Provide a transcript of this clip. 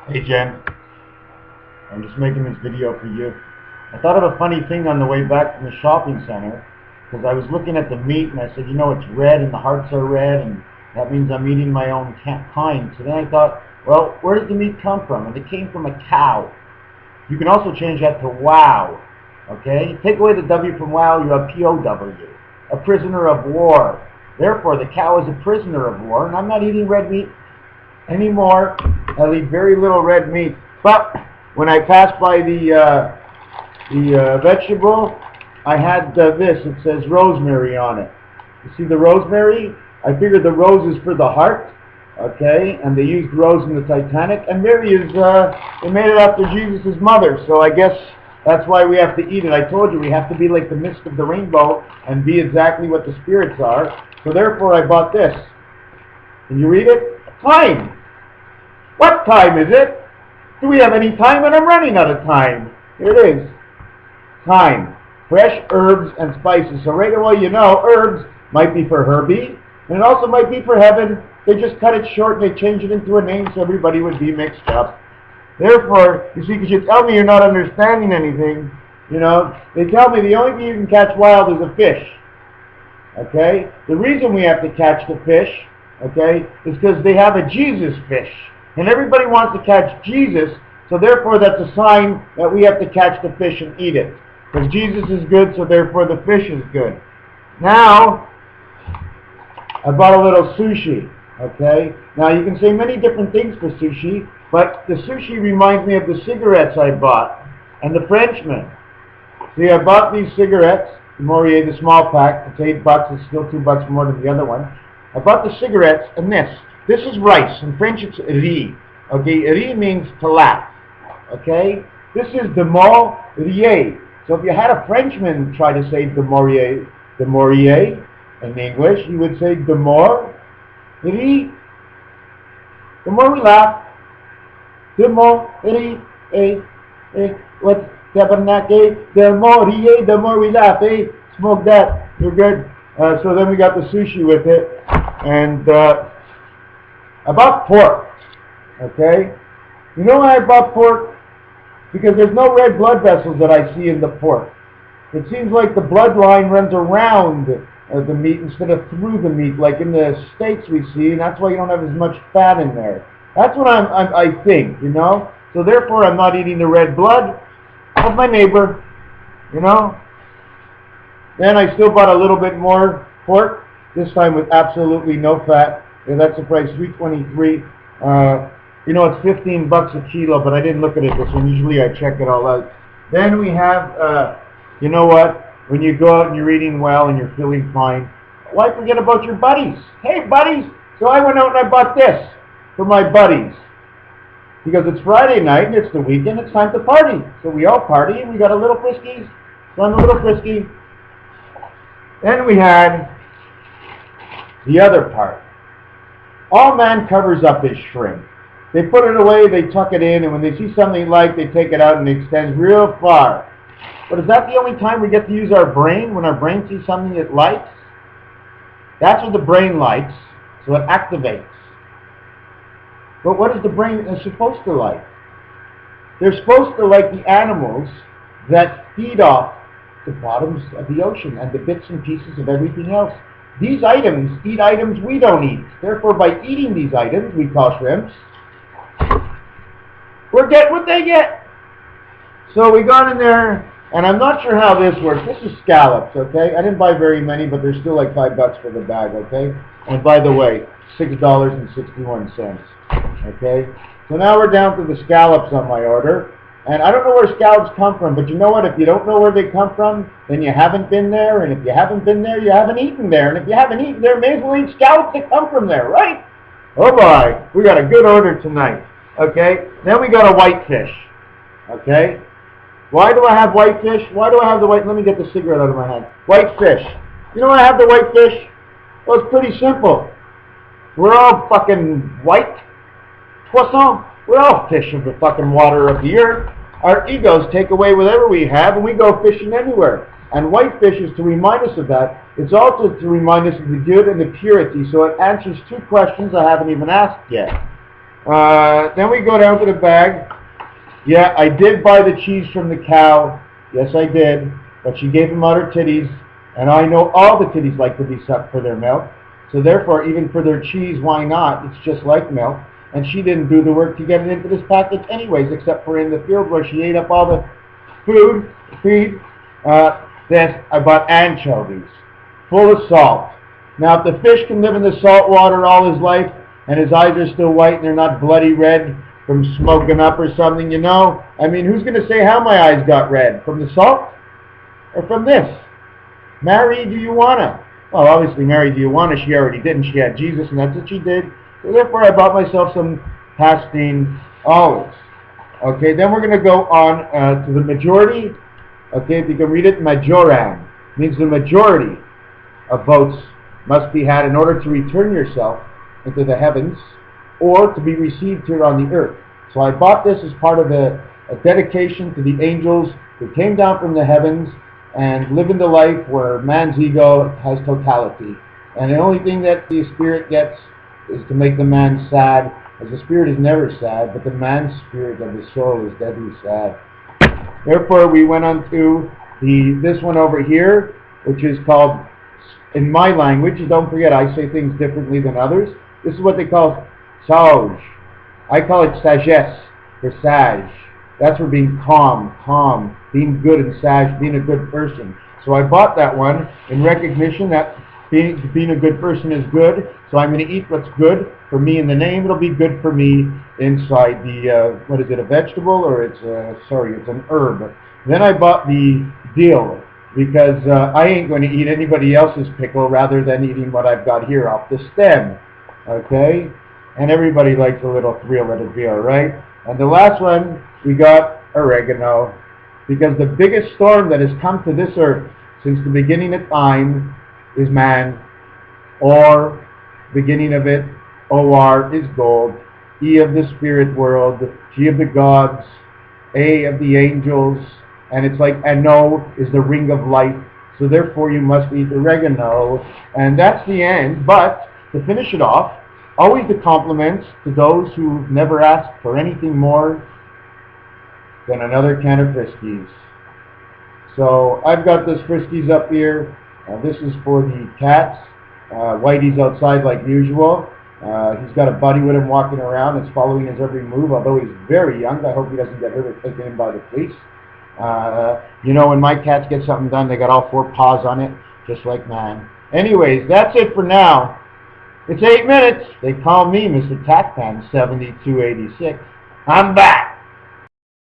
Hey Jen, I'm just making this video for you. I thought of a funny thing on the way back from the shopping center because I was looking at the meat and I said, you know, it's red and the hearts are red and that means I'm eating my own kind. So then I thought, well, where does the meat come from? And it came from a cow. You can also change that to wow. Okay? Take away the W from wow, you have POW, a prisoner of war. Therefore, the cow is a prisoner of war, and I'm not eating red meat anymore. I'll eat very little red meat. But when I passed by the vegetable, I had this. It says rosemary on it. You see the rosemary? I figured the rose is for the heart, okay? And they used rose in the Titanic. And Mary is, they made it after Jesus' mother. So I guess that's why we have to eat it. I told you we have to be like the mist of the rainbow and be exactly what the spirits are. So therefore I bought this. Can you read it? Time. What time is it? Do we have any time? And I'm running out of time. Here it is. Thyme. Fresh herbs and spices. So right away you know herbs might be for Herbie. And it also might be for heaven. They just cut it short and they change it into a name so everybody would be mixed up. Therefore, you see, because you tell me you're not understanding anything, you know, they tell me the only thing you can catch wild is a fish. Okay? The reason we have to catch the fish, okay, is because they have a Jesus fish. And everybody wants to catch Jesus, so therefore that's a sign that we have to catch the fish and eat it. Because Jesus is good, so therefore the fish is good. Now, I bought a little sushi, okay? Now you can say many different things for sushi, but the sushi reminds me of the cigarettes I bought and the Frenchman. See, I bought these cigarettes, the Morier, the small pack. It's $8. It's still $2 more than the other one. I bought the cigarettes and this. This is rice. In French, it's riz. Okay, riz means to laugh. Okay, this is de Maurier. So if you had a Frenchman try to say de Maurier in English, he would say de Maurier. The more we laugh, the more what tabernacle, the more we laugh, smoke that, you're good. So then we got the sushi with it, and I bought pork, okay? You know why I bought pork? Because there's no red blood vessels that I see in the pork. It seems like the bloodline runs around the meat instead of through the meat, like in the steaks we see, and that's why you don't have as much fat in there. That's what I think, you know? So therefore I'm not eating the red blood of my neighbor, you know? Then I still bought a little bit more pork, this time with absolutely no fat. And that's the price, $3.23. You know, it's $15 a kilo, but I didn't look at it this one. Usually I check it all out. Then we have, you know what? When you go out and you're eating well and you're feeling fine, why forget about your buddies? Hey, buddies! So I went out and I bought this for my buddies. Because it's Friday night and it's the weekend, it's time to party. So we all party and we got a little Friskies. So I'm a little Frisky. Then we had the other part. All man covers up his shrimp. They put it away, they tuck it in, and when they see something they like, they take it out and it extends real far. But is that the only time we get to use our brain, when our brain sees something it likes? That's what the brain likes, so it activates. But what is the brain supposed to like? They're supposed to like the animals that feed off the bottoms of the ocean and the bits and pieces of everything else. These items eat items we don't eat. Therefore, by eating these items, we call shrimps, we're getting what they get. So we got in there, and I'm not sure how this works. This is scallops, okay? I didn't buy very many, but they're still like $5 for the bag, okay? And by the way, $6.61, okay? So now we're down to the scallops on my order. And I don't know where scallops come from, but you know what? If you don't know where they come from, then you haven't been there. And if you haven't been there, you haven't eaten there. And if you haven't eaten there, may as well eat scallops that come from there, right? Oh boy, we got a good order tonight, okay? Then we got a whitefish, okay? Why do I have whitefish? Why do I have the white? Let me get the cigarette out of my hand. Whitefish. You know why I have the whitefish? Well, it's pretty simple. We're all fucking white. Poisson. We're all fish of the fucking water of the earth. Our egos take away whatever we have and we go fishing anywhere. And whitefish is to remind us of that. It's also to remind us of the good and the purity. So it answers two questions I haven't even asked yet. Then we go down to the bag. Yeah, I did buy the cheese from the cow. Yes, I did. But she gave him out her titties, and I know all the titties like to be sucked for their milk. So therefore, even for their cheese, why not? It's just like milk. And she didn't do the work to get it into this package anyways, except for in the field where she ate up all the feed. Then I bought anchovies, full of salt. Now, if the fish can live in the salt water all his life, and his eyes are still white and they're not bloody red from smoking up or something, you know? I mean, who's going to say how my eyes got red? From the salt or from this? Mary, do you want to? Well, obviously, Mary, do you want to? She already did, and she had Jesus, and that's what she did. So therefore, I bought myself some Pastine olives. Okay, then we're going to go on to the majority. Okay, if you can read it, majoran means the majority of votes must be had in order to return yourself into the heavens or to be received here on the earth. So I bought this as part of a dedication to the angels who came down from the heavens and live in the life where man's ego has totality. And the only thing that the spirit gets is to make the man sad, as the spirit is never sad, but the man's spirit of the soul is deadly sad. Therefore, we went on to this one over here, which is called, in my language, don't forget I say things differently than others, this is what they call sage. I call it sagesse, or sage. That's for being calm, being good and sage, being a good person. So I bought that one in recognition that being a good person is good, so I'm going to eat what's good for me in the name. It'll be good for me inside the, what is it, a vegetable, or it's an herb. Then I bought the dill, because I ain't going to eat anybody else's pickle rather than eating what I've got here off the stem, okay? And everybody likes a little thrill at a deal, right? And the last one, we got oregano, because the biggest storm that has come to this earth since the beginning of time is man, or beginning of it, O-R is gold, E of the spirit world, G of the gods, A of the angels, and it's like ano is the ring of life, so therefore you must eat oregano, and that's the end. But to finish it off, always the compliments to those who never asked for anything more than another can of Friskies. So I've got this Friskies up here. This is for the cats. Whitey's outside like usual. He's got a buddy with him walking around that's following his every move, although he's very young. I hope he doesn't get hurt or taken in by the police. You know, when my cats get something done, they got all four paws on it, just like mine. Anyways, that's it for now. It's 8 minutes. They call me MrTacpans 7286. I'm back.